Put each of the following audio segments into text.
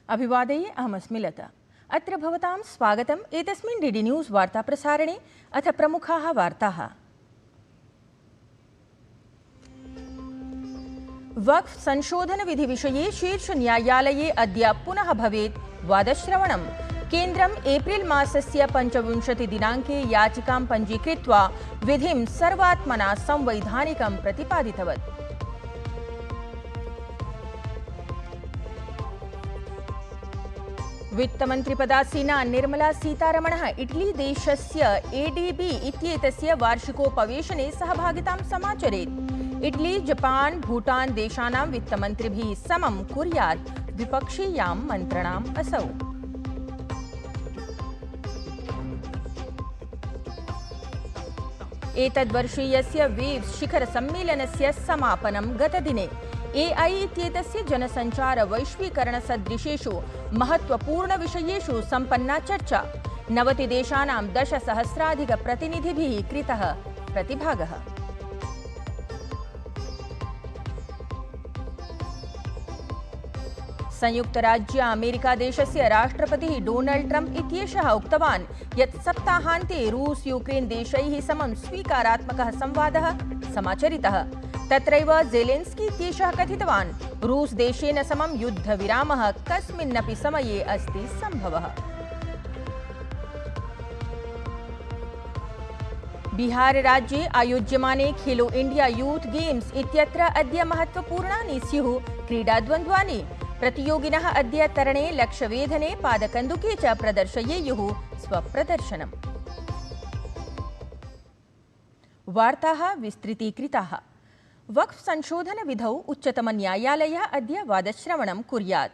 अभिवादये अहमस्मि लता। अत्र भवतां स्वागतम् एतस्मिन् डीडी न्यूज़ वार्ताप्रसारणे। अथ प्रमुखाः वार्ताः। वक्फ संशोधन विधि विषये शीर्ष न्यायालये अद्य पुनः भवेत् वादश्रवणम्। केन्द्रम् एप्रिल मासस्य 25 दिनाङ्के याचिकां पञ्जीकृत्वा विधिं सर्वात्मना संवैधानिकं प्रतिपादितवत्। वित्तमन्त्रिपदासीना निर्मला सीतारमणः इटली देशस्य एडीबी इत्येतस्य वार्षिकोपवेशने सहभागितां समाचरेत्। इटली, जपान, भूटान देशानां वित्तमन्त्रिभिः समं कुर्यात् द्विपक्षीयां मन्त्रणाम् असौ। एतद्वर्षीयस्य वेव्स् शिखरसम्मेलनस्य समापनं गतदिने। एआई इत्येतस्य जनसञ्चार वैश्वीकरणसदृशेषु महत्त्वपूर्णविषयेषु सम्पन्ना चर्चा। 90 देशानां 10,000-प्रतिनिधिभिः कृतः प्रतिभागः। संयुक्तराज्य अमेरिकादेशस्य राष्ट्रपतिः डोनाल्ड ट्रम्प इत्येषः उक्तवान् यत् सप्ताहान्ते रूस यूक्रेन देशैः समं स्वीकारात्मकः संवादः समाचरितः। तत्रैव ज़ेलेन्स्की इत्येषः कथितवान् रूस देशेन समं युद्धविरामः कस्मिन्नपि समये अस्ति सम्भवः। बिहार राज्ये आयोज्यमाने खेलो इंडिया यूथ गेम्स इत्यत्र अद्य महत्त्वपूर्णानि स्युः क्रीडाद्वन्द्वानि। प्रतियोगिनः अद्य तरणे, लक्ष्यवेधने, पादकन्दुके च प्रदर्शयेयुः स्वप्रदर्शनम्। वार्ताः विस्तृतीकृताः। वक्फ संशोधन विधौ उच्चतमन्यायालयः अद्य वादश्रवणं कुर्यात्।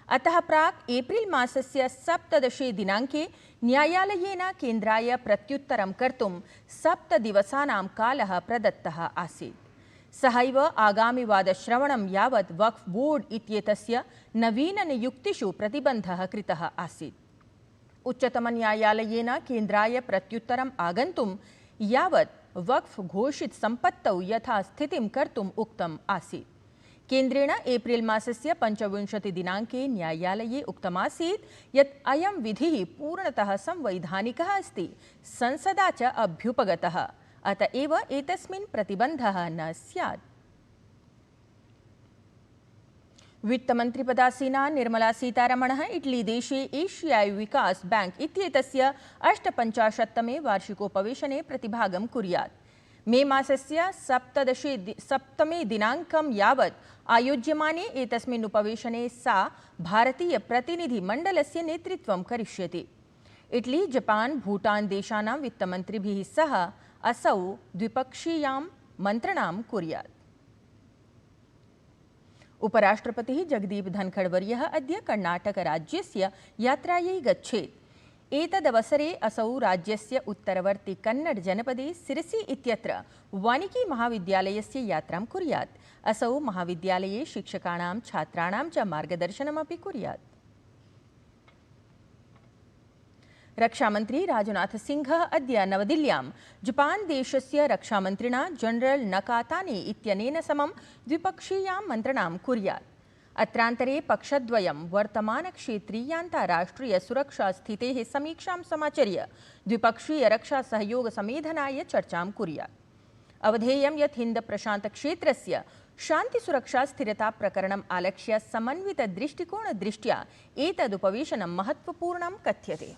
अतः प्राक् एप्रिल मासस्य 17 दिनाङ्के न्यायालयेन केन्द्राय प्रत्युत्तरं कर्तुं 7 दिवसानां कालः प्रदत्तः आसीत्। सहैव आगामि वादश्रवणं यावत् वक्फ बोर्ड इत्येतस्य नवीननियुक्तिषु प्रतिबन्धः कृतः आसीत्। उच्चतमन्यायालयेन केन्द्राय प्रत्युत्तरम् आगन्तुं यावत् वक्फ घोषित सम्पत्तौ यथास्थितिं कर्तुम् उक्तम् आसीत्। केन्द्रेण एप्रिल मासस्य 25 दिनाङ्के न्यायालये उक्तमासीत् यत् अयं विधिः पूर्णतः संवैधानिकः अस्ति, संसदा च अभ्युपगतः, अत एव एतस्मिन् प्रतिबन्धः न स्यात्। वित्तमन्त्रिपदासीना निर्मला सीतारमणः इटली देशे एशियाई विकास बैंक इत्येतस्य 58तमे वार्षिकोपवेशने प्रतिभागं कुर्यात्। मे मासस्य 7 दिनाङ्कं यावत् आयोज्यमाने एतस्मिन् उपवेशने सा भारतीयप्रतिनिधिमण्डलस्य नेतृत्वं करिष्यति। इटली, जपान, भूटान देशानां वित्तमन्त्रिभिः सह असौ द्विपक्षीयां मन्त्रणां कुर्यात्। उपराष्ट्रपतिः जगदीप धनखडवर्यः अद्य कर्णाटकराज्यस्य यात्रायै गच्छेत्। एतदवसरे असौ राज्यस्य उत्तरवर्ति कन्नड जनपदे सिरसी इत्यत्र वानिकी महाविद्यालयस्य यात्रां कुर्यात्। असौ महाविद्यालये शिक्षकाणां, छात्राणां च मार्गदर्शनमपि कुर्यात्। रक्षामन्त्री राजनाथ सिंहः अद्य नवदिल्ल्यां जपान देशस्य रक्षामन्त्रिणा जनरल नकातानी इत्यनेन समं द्विपक्षीयां मन्त्रणां कुर्यात्। अत्रान्तरे पक्षद्वयं वर्तमानक्षेत्रीयान्ताराष्ट्रियसुरक्षास्थितेः समीक्षां समाचर्य द्विपक्षीयरक्षासहयोगसमेधनाय चर्चां कुर्यात्। अवधेयं यत् हिन्द-प्रशान्तक्षेत्रस्य शान्तिसुरक्षा-स्थिरता-प्रकरणम् आलक्ष्य समन्वितदृष्टिकोणदृष्ट्या एतदुपवेशनं महत्त्वपूर्णं कथ्यते।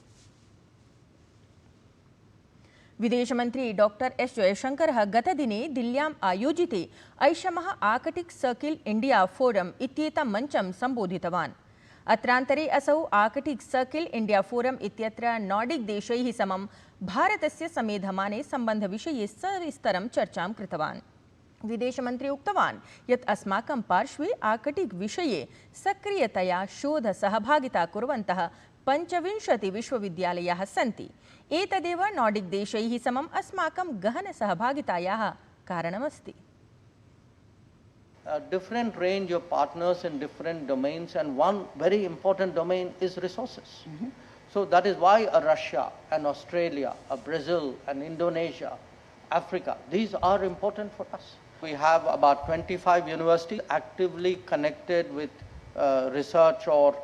विदेशमन्त्री डॉक्टर एस जयशंकरः गतदिने दिल्ल्याम् आयोजिते ऐषमः आर्कटिक सर्किल इंडिया फोरम इत्येतं मञ्चं सम्बोधितवान्। अत्रान्तरे असौ आर्कटिक सर्किल इंडिया फोरम इत्यत्र नॉर्डिक देशैः समं भारतस्य समेधमाने सम्बन्धविषये सविस्तरं चर्चां कृतवान्। विदेशमन्त्री उक्तवान् यत् अस्माकं पार्श्वे आर्कटिक विषये सक्रियतया शोधसहभागिता कुर्वन्तः 25 विश्वविद्यालयाः सन्ति। एतदेव नॉर्डिक देशैः समम् अस्माकं गहनसहभागितायाः कारणमस्ति। A different range of partners in different domains, and one very important domain is resources. So that is why a Russia, an Australia, a Brazil, an Indonesia, Africa. These are important for us. We have about 25 universities actively connected with research or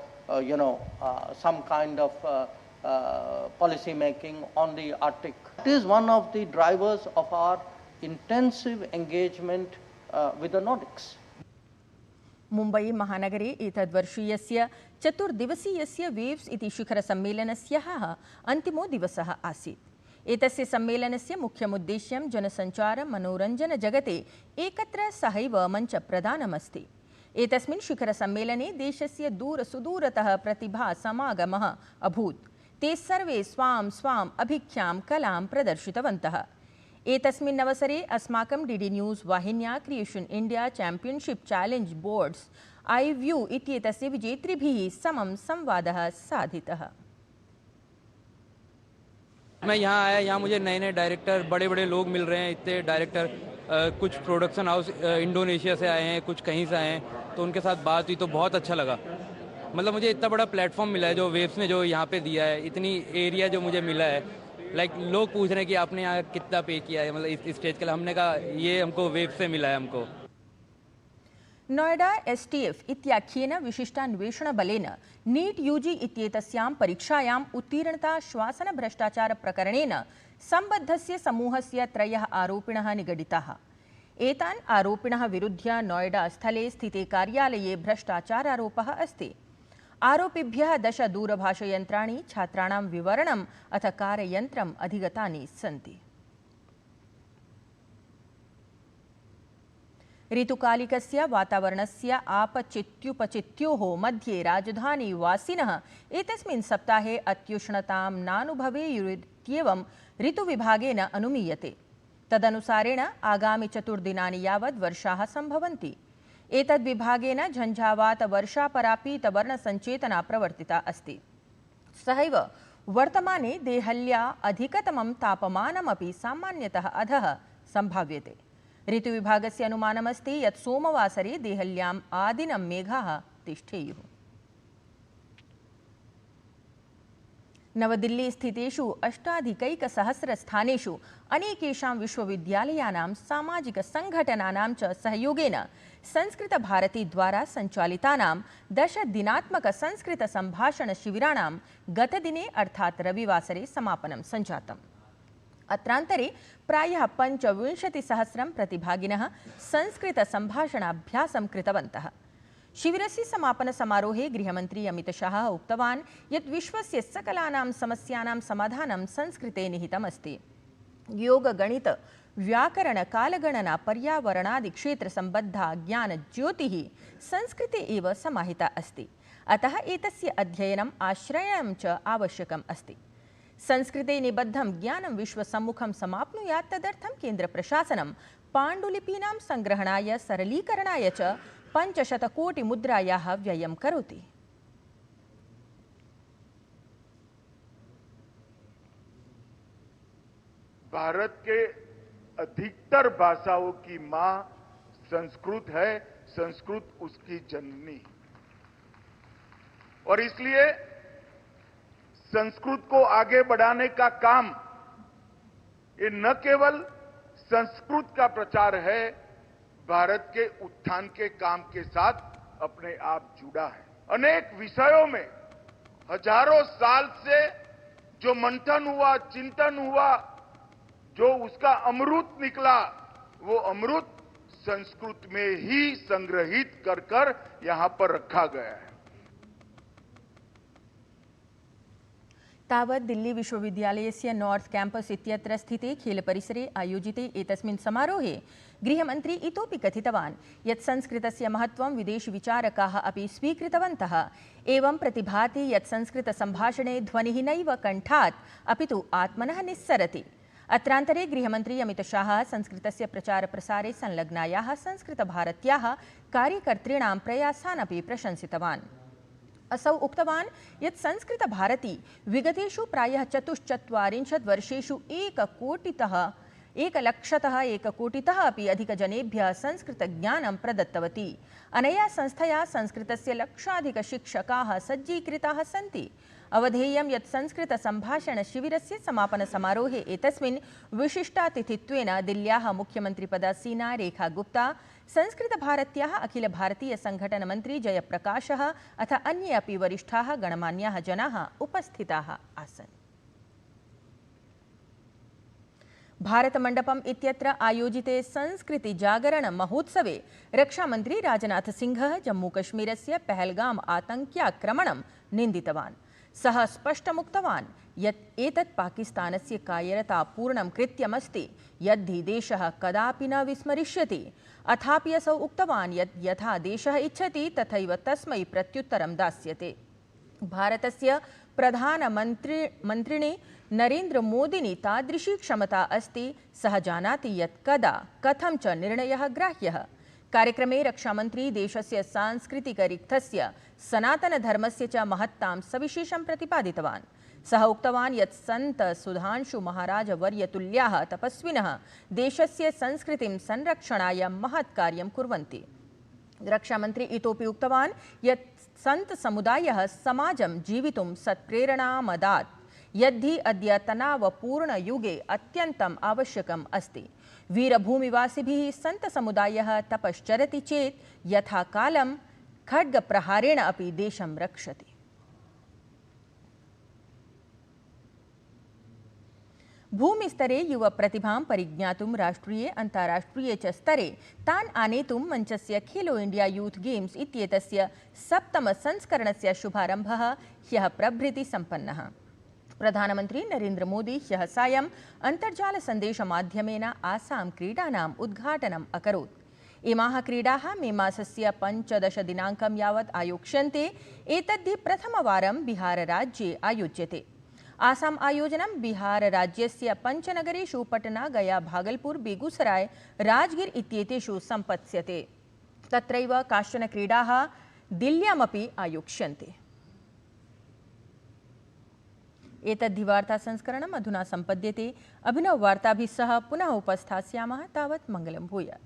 some kind of policy making on the Arctic. It is one of the drivers of our intensive engagement with the Nordics. Mumbai महानगरे एतद्वर्षीयस्य चतुर्दिवसीयस्य waves इति शिखरसम्मेलनस्य अन्तिमो दिवसः आसीत्। एतस्य सम्मेलनस्य मुख्यमुद्देश्यं जनसञ्चार मनोरञ्जन जगते एकत्र सहैव मञ्चप्रदानमस्ति। एतस्मिन् शिखरसम्मेलने देशस्य दूरसुदूरतः प्रतिभा समागमः अभूत्। ते सर्वे स्वां स्वां अभिख्यां कलां प्रदर्शितवन्तः। एतस्मिन् अवसरे अस्माकं डीडी न्यूज़ वाहिन्या creation India championship challenge boards iView इत्येतस्य विजेतृभिः समं संवादः साधितः। मैं यहाँ आया, यहाँ मुझे नए नए डायरेक्टर, बड़े बड़े लोग मिल रहे हैं। इतने डायरेक्टर कुछ प्रोडक्शन हाउस इंडोनेशिया से आए हैं, कुछ कहीं से आए हैं, तो उनके साथ बात हुई तो बहुत अच्छा लगा। मतलब मुझे इतना बड़ा प्लेटफॉर्म मिला है जो वेव्स ने जो यहाँ पे दिया है, इतनी एरिया जो मुझे मिला है। लोग पूछ रहे हैं कि आपने यहाँ कितना पे किया है, मतलब इस स्टेज के लिए। हमने कहा ये हमको वेव से मिला है हमको। नोएडा STF इत्याख्येन विशिष्टान्वेषणबलेन नीट UG इत्येतस्यां परीक्षायाम् उत्तीर्णता श्वासन भ्रष्टाचार प्रकरणेन सम्बद्धस्य समूहस्य 3 आरोपिणः निगडिताः। एतान् आरोपिणः विरुध्य नोएडा स्थले स्थिते कार्यालये भ्रष्टाचारारोपः अस्ति। आरोपिभ्यः 10 दूरभाषयन्त्राणि, छात्राणां विवरणम् अथ कारयन्त्रम् अधिगतानि सन्ति। ऋतुकालिकस्य वातावरणस्य आपचित्युपचित्योः मध्ये राजधानीवासिनः एतस्मिन् सप्ताहे अत्युष्णतां नानुभवेयुरित्येवं ऋतुविभागेन अनुमीयते। तदनुसारेण आगामि 4 दिनानि यावत् वर्षाः सम्भवन्ति। एतद्विभागेन झञ्झावात वर्षापरापीतवर्णसञ्चेतना प्रवर्तिता अस्ति। सहैव वर्तमाने देहल्या अधिकतमं तापमानमपि सामान्यतः अधः सम्भाव्यते। ऋतुविभागस्य अनुमानमस्ति यत् सोमवासरे देहल्याम् आदिनं मेघाः तिष्ठेयुः। नवदिल्ली स्थितेषु 8,100 स्थानेषु अनेकेषां विश्वविद्यालयानां सामाजिक संघटनानां च सहयोगेन संस्कृत भारती द्वारा संचालितानां 10 दिनात्मक संस्कृत संभाषण शिबिराणां गतदिने अर्थात् रविवासरे समापनं सञ्जातम्। अत्रान्तरे प्रायः 25,000 प्रतिभागिनः संस्कृत संभाषणाभ्यासं कृतवन्तः। शिबिरस्य समापन समारोहे गृहमन्त्री अमित शाह उक्तवान् यत् विश्वस्य सकलानां समस्यानां समाधानं संस्कृते निहितमस्ति। योग, गणित, व्याकरण, कालगणना, पर्यावरणादि क्षेत्र संबद्धा ज्ञान ज्योतिः संस्कृते एव समाहिता अस्ति। अतः एतस्य अध्ययनम् आश्रयणं च आवश्यकम् अस्ति। संस्कृते निबद्धं ज्ञानं विश्वसम्मुखं समाप्नुयात् तदर्थं केन्द्रप्रशासनं पाण्डुलिपीनां संग्रहणाय, सरलीकरणाय च 500 कोटि मुद्रायाः व्ययं करोति। भारत के अधिकतर भाषाओं की मां संस्कृत है, संस्कृत उसकी जननी। और इसलिए संस्कृत को आगे बढ़ाने का काम ये न केवल संस्कृत का प्रचार है, भारत के उत्थान के काम के साथ अपने आप जुड़ा है। अनेक विषयों में हजारों साल से जो मंथन हुआ, चिंतन हुआ, जो उसका अमृत निकला, वो अमृत संस्कृत में ही संग्रहित कर यहां पर रखा गया है। तावत् दिल्ली विश्वविद्यालयस्य नॉर्थ कैंपस इत्यत्र स्थिते खेलपरिसरे आयोजिते एतस्मिन् समारोहे गृहमन्त्री इतोपि कथितवान् यत् संस्कृतस्य महत्त्वं विदेशविचारकाः अपि स्वीकृतवन्तः। एवं प्रतिभाति यत् संस्कृतसम्भाषणे ध्वनिः नैव कण्ठात् अपितु आत्मनः निस्सरति। अत्रान्तरे गृहमन्त्री अमित शाह संस्कृतस्य प्रचारप्रसारे संलग्नायाः संस्कृतभारत्याः कार्यकर्तॄणां प्रयासान् अपि प्रशंसितवान्। असौ उक्तवान् यत् संस्कृतभारती विगतेषु प्रायः 44 वर्षेषु 1 कोटितः अपि अधिकजनेभ्यः संस्कृतज्ञानं प्रदत्तवती। अनया संस्थया संस्कृतस्य लक्षाधिकशिक्षकाः सज्जीकृताः सन्ति। अवधेयं यत् संस्कृतसम्भाषणशिबिरस्य समापनसमारोहे एतस्मिन् विशिष्टातिथित्वेन दिल्ल्याः मुख्यमन्त्रिपदासीना रेखा गुप्ता, संस्कृतभारत्याः अखिलभारतीयसङ्घटनमन्त्री जयप्रकाशः अथ अन्ये अपि वरिष्ठाः गणमान्याः जनाः उपस्थिताः आसन्। भारतमण्डपम् इत्यत्र आयोजिते संस्कृति जागरण महोत्सवे रक्षामन्त्री राजनाथ सिंहः जम्मूकश्मीरस्य पहलगाम आतङ्क्याक्रमणं निन्दितवान्। सः स्पष्टमुक्तवान् यत् एतत् पाकिस्तानस्य कायरतापूर्णं कृत्यमस्ति यद्धि देशः कदापि न विस्मरिष्यति। अथापि असौ उक्तवान् यत् यथा देशः इच्छति तथैव तस्मै प्रत्युत्तरं दास्यते। भारतस्य प्रधानमन्त्रिणे नरेन्द्र मोदिनी तादृशी क्षमता अस्ति। सः जानाति यत् कदा कथं च निर्णयः ग्राह्यः। कार्यक्रमे रक्षामन्त्री देशस्य सांस्कृतिकरिक्थस्य सनातनधर्मस्य च महत्तां सविशेषं प्रतिपादितवान्। सः उक्तवान् यत् सन्त सुधांशु महाराज वर्यतुल्याः तपस्विनः देशस्य संस्कृतिं संरक्षणाय महत् कार्यं कुर्वन्ति। रक्षामन्त्री इतोपि उक्तवान् यत् सन्त समुदायः समाजं जीवितुं सत्प्रेरणामदात् यद्धि अद्य तनावपूर्णयुगे अत्यन्तम् आवश्यकम् अस्ति। वीरभूमिवासिभिः सन्तसमुदायः तपश्चरति चेत् यथा कालं खड्गप्रहारेण अपि देशं रक्षति। भूमिस्तरे युवप्रतिभां परिज्ञातुं राष्ट्रिये अन्ताराष्ट्रिये च स्तरे तान् आनेतुं मञ्चस्य खेलो इण्डिया यूथ गेम्स् इत्येतस्य 7तम संस्करणस्य शुभारम्भः ह्यः प्रभृति सम्पन्नः। प्रधानमन्त्री नरेन्द्र मोदी ह्यः सायं अन्तर्जालसन्देशमाध्यमेन आसाम क्रीडानाम् उद्घाटनम् अकरोत्। इमाः क्रीडाः मे मासस्य 15 दिनाङ्कं यावत् आयोक्ष्यन्ते। एतद्धि प्रथमवारं बिहारराज्ये आयोज्यते। आसाम आयोजनं बिहारराज्यस्य पञ्चनगरेषु पटना, गया, भागलपुर, बेगूसराय, राजगिर इत्येतेषु सम्पत्स्यते। तत्रैव काश्चन क्रीडाः दिल्ल्यामपि आयोक्ष्यन्ते। एतद्धि वार्तासंस्करणम् अधुना सम्पद्यते। अभिनववार्ताभिः सह पुनः उपस्थास्यामः। तावत् मङ्गलं भूयात्।